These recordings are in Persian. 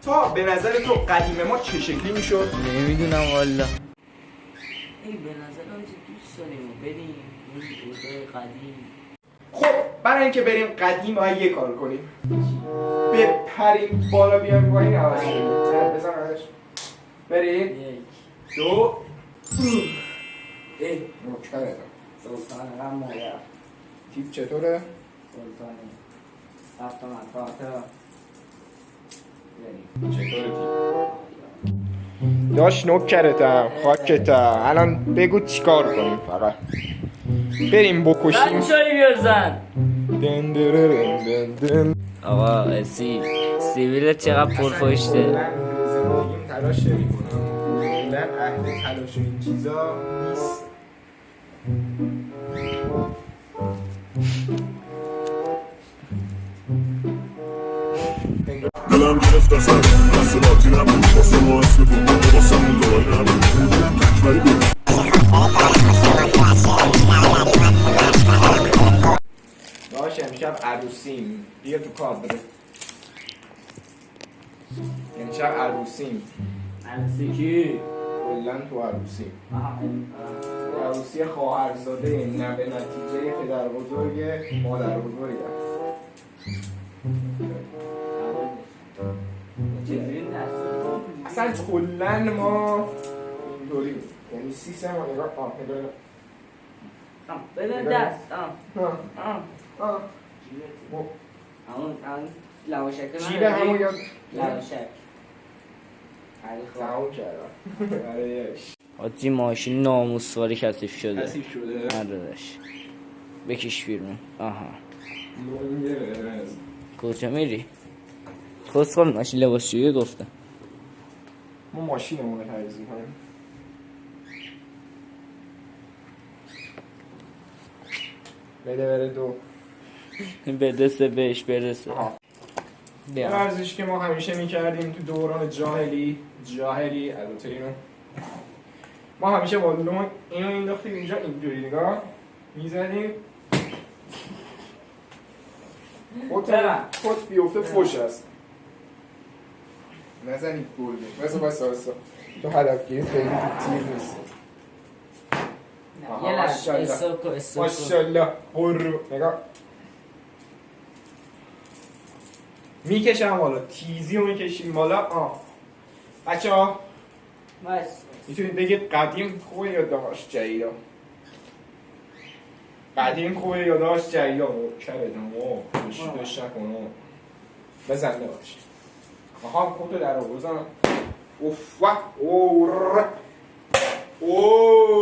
تا به نظر تو قدیم ما چه شکلی میشد؟ نمیدونم والا. ای به نظرم دوست داریم بریم این اوضاع قدیم. خب برای اینکه بریم قدیم باید یه کار کنیم، بپریم بالا بیایم با این عوض شدیم. بزن روش بریم 1 2 ای نوکره سلطان غم مادر تیپ چطوره؟ سلطانی هفتم فاتحه چطوره تیپ؟ داش نوکرتم خاکتم. الان بگو چیکار کنیم؟ فقط بریم بکشیم. چایی بیارزن دن دررن دن دن. آقا سیویل چقدر پرفشته. من زندگیم تلاش نمی‌کنم. من اهل تلاش و این چیزا نیست. دلم گرفت از هم محصولاتی نبود واسه ما اسم بود واسه مون دوباره نبود دلم کشوری بود باشه امشب عروسیم بیا تو کار بره. امشب عروسیم عروسی کی؟ کلن تو عروسیم عروسی خواهرزاده نه به نتیجه پدر بزرگ مادر بزرگ اصلا کلن ما اینطوری یعنی سیستم رو نگاه بده دست همون لواشک جیبه همون یاد لواشک تموم کردم حاجی ماشین ناموسواری کثیف شده. کثیف شده؟ ندادش بکش بیرون. آها لنگه کجا میری؟ کسخال ماشین لباسشویی گفته. ما ماشینمون رو تمیز می‌کنیم. بده بره 2 بده 3 بهش برسه. یه ورزشی که ما همیشه میکردیم تو دوران جاهلی البته اینو ما همیشه با لون اینو انداختیم اینجا اینجوری نگاه میزنیم خود بیفته فوش هست نزنید گل بید بسا تو هدف گیری خیلی تیر نیست. یه لحظه استوکو ماشالله برو نگاه میکشم بالا تیزی رو میکشیم بالا. بچه ها میتونید بگید قدیم خوبه یا داشت جدیدا؟ قدیم خوبه یا داشت جدیدا؟ کردم داشت نکنم بزنده باش. آها خودتو در رو بزنم اوف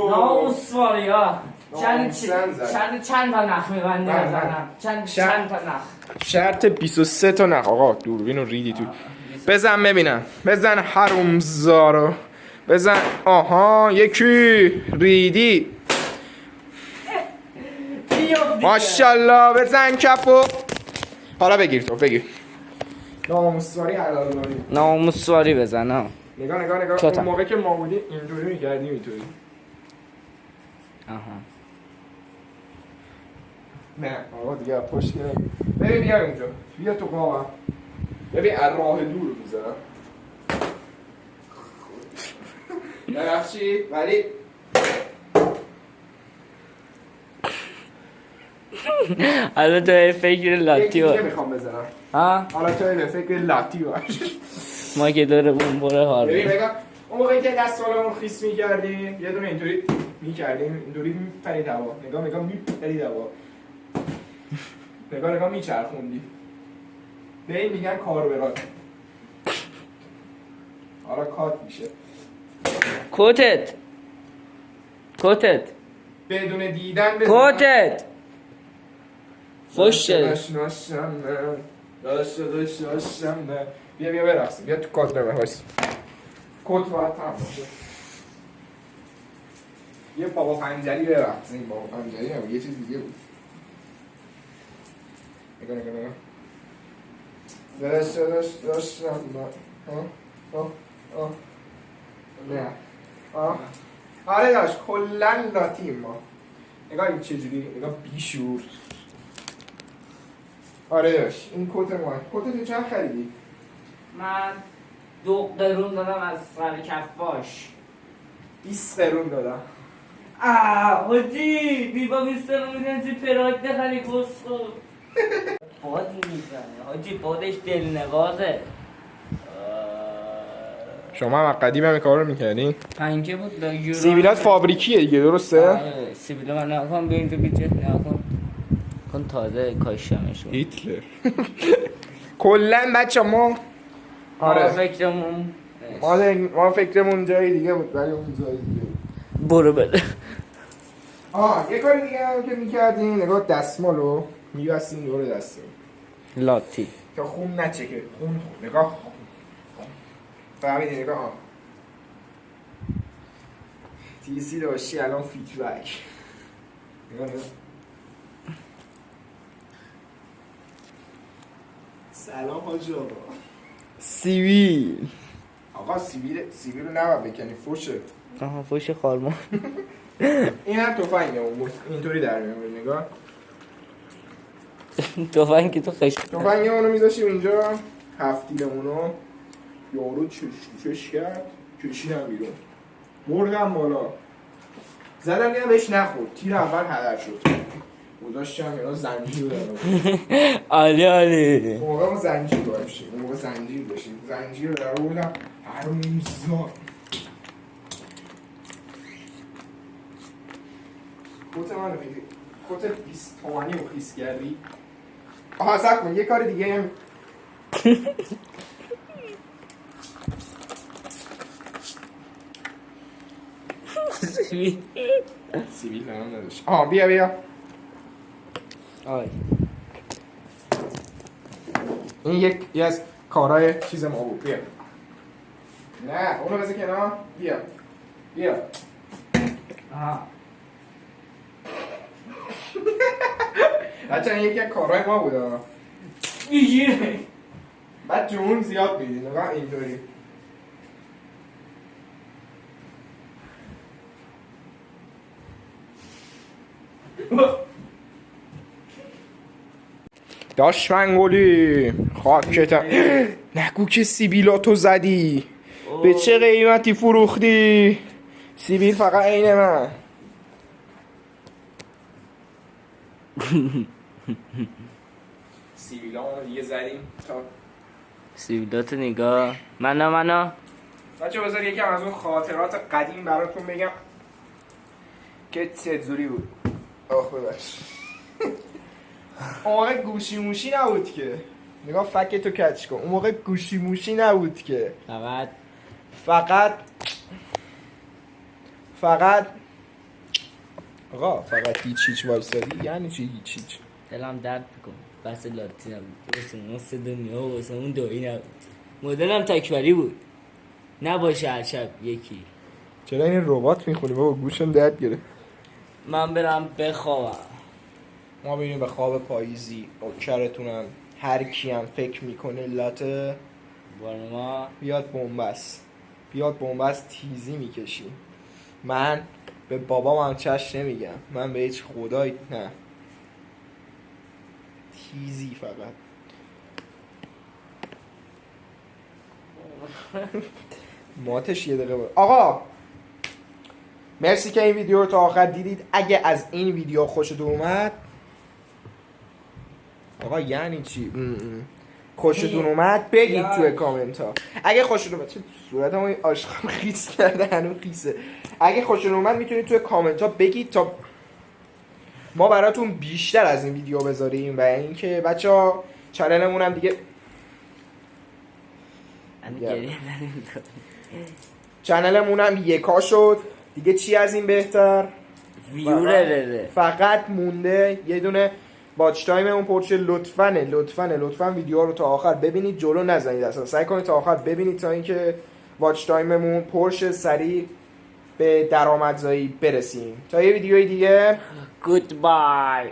ناموسواری ها چند تا نخ میبندی بزنم چند تا نخ شرط 23 تا نخ. آقا دوربین رو ریدی تو بزن ببینم بزن حرومزارو بزن. آها یکی ریدی ماشالله بزن کفو. حالا بگیر تو بگیر ناموسواری حلال داری ناموسواری بزن ها. نگاه چطور؟ اون موقع که ما بودیم اینطوری میکردیم اینطوری. آها نه آقا دیگه پشت گرم. ببین بیا اونجا بیا تو قامم ببین از راه دور میزنم نرخشی ولی حالا تو فکر لاتی یکی دیگه میخوام بزنم. ها حالا تو فکر لاتی باش. ما که داره اون بره حال ببین نگاه اون موقعی که دستمالمون خیس میکردیم یه دونه اینطوری میکردیم اینطوری میپرید هوا. نگاه میپرید هوا. نگاه میچرخوندی به این میگن کاربرات. حالا کات میشه کتت بدون دیدن بزن. کتت فش شد. داشتم بیا برقصیم بیا تو کات رو بحث کت باید تم باشه. یه بابا پنجری برقصیم. بابا پنجری هم یه چیز دیگه بود. نگاه داشتم نه آره داشت کلن لاتیم ما. نگاه این چجوری نگاه بیشور. آره داشت این کت ما. کت تو چند خریدی؟ من 2 قرون دادم از سر کفاش. 20 قرون دادم. حاجی بیبا 20 قرون میدن زی پراید نخری کسخو. بادی میزنه حاجی، بادش دلنوازه. شما هم قدیم هم کار رو میکردین؟ پنکه بود دا یورو. سیبیلات فابریکیه دیگه درسته؟ سیبیلات من نکن به اینجا بیچه نکن. کن تازه کاشتمشون. هیتلر. کلن بچه ما آره ما فکرمون جای دیگه بود ولی اون جای دیگه بود. برو بده. یه کار دیگه هم که میکردیم نگاه دستمالو میبستیم دور دستم لاتی تا خون نچکه. خون نگاه فهمیدی؟ نگاه تیزی داشتی الان فیدبک. نگاه سلام حاجی آقا. سیویل آقا سیبیل رو نباید بکنی، فوشه. فوش خارمان. این هم تفنگه اینطوری در میامه. نگاه تفنگ که تو خشم تفنگه اونو میذاشیم اینجا، هفتیلمونو یارو چش کرد کشیدم بیرون، بردم بالا، زدم دیدم بهش نخورد، تیر اول هدر شد، گذاشتم اینا زنجیر دارم. عالی اون موقع ما زنجیر داشتیم، اون موقع زنجیر داشتیم، زنجیر رو در بردم هرموزان. کت من رو بگیر، کت 20 تومانی رو خیس کردی. سب کن یه کار دیگه هم سیبیل هم نداشت. بیا آی این یکی از کارهای چیز ما بود. بیا نه اونو بذار کنار. بیا بچه این یکی از کارهای ما بود. میگیره بعد جون زیاد میدی. نگاه اینطوری داشمنگولی خاکتم. نگو که سیبیلاتو زدی. به چه قیمتی فروختی؟ سیبیل فقط عین من. سیبیلامونو دیگه زدیم تا سیبیلاتو نگاه. منو بچه بذار یکم از اون خاطرات قدیم براتون بگم که چطوری بود. ببخش. اون موقع گوشی موشی نبود که. نگاه فکتو کچ کن. اون موقع گوشی موشی نبود که. فقط آقا فقط هیچ وایسادی یعنی چی هیچ. دلم درد بکن بس لاتی نبود، واسه دنیا و واسه اون دایی نبود. مدلم تکبری بود نباشه هر شب یکی. چرا این ربات میخونی بابا؟ گوشم درد گرفت. من برم بخوابم. ما بریم به خواب پاییزی. اوکرتونم هر کیم فکر میکنه لاته ما بیاد بنبست تیزی میکشیم. من به بابام هم چش نمیگم، من به هیچ خدایی نه، تیزی فقط. ماتش یه دقیقه بود. آقا مرسی که این ویدیو رو تا آخر دیدید. اگه از این ویدیو خوشتون اومد، آقا یعنی چی؟ خوشتون اومد بگید توی کامنت ها. اگه خوشتون اومد، چه صورتم این آشغال خیس کرده هنوز خیسه. اگه خوشتون اومد میتونید توی کامنت ها بگید تا ما براتون بیشتر از این ویدیو بذاریم. و اینکه بچه‌ها چنلمون هم دیگه چنلمون هم 1K شد دیگه. چی از این بهتر؟ فقط مونده یه دونه واچ تایممون پرشه. لطفاً ویدیو رو تا آخر ببینید، جلو نزنید اصلا. سعی کنید تا آخر ببینید تا اینکه واچ تایممون پرشه سریع به درآمدزایی برسیم. تا یه ویدیوی دیگه. Goodbye.